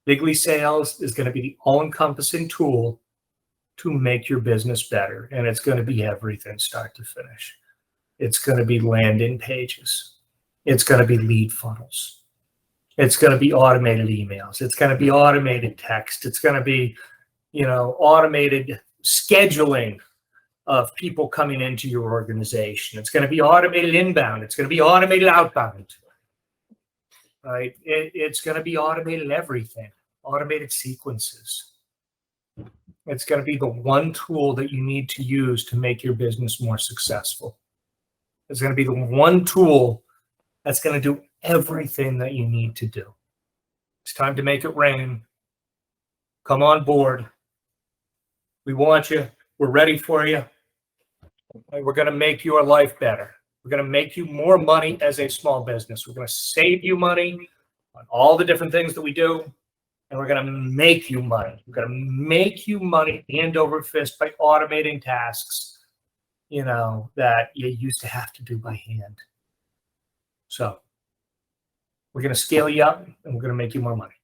Bigly Sales is going to be the all-encompassing tool to make your business better. And it's going to be everything start to finish. It's going to be landing pages. It's going to be lead funnels. It's going to be automated emails. It's going to be automated text. It's going to be, automated scheduling of people coming into your organization. It's going to be automated inbound. It's going to be automated outbound. Right? It's going to be automated everything, automated sequences. It's going to be the one tool that you need to use to make your business more successful. It's going to be the one tool that's going to do everything that you need to do. It's time to make it rain. Come on board. We want you. We're ready for you. We're going to make your life better. We're going to make you more money as a small business. We're going to save you money on all the different things that we do. And we're going to make you money. We're going to make you money hand over fist by automating tasks, that you used to have to do by hand. So we're going to scale you up and we're going to make you more money.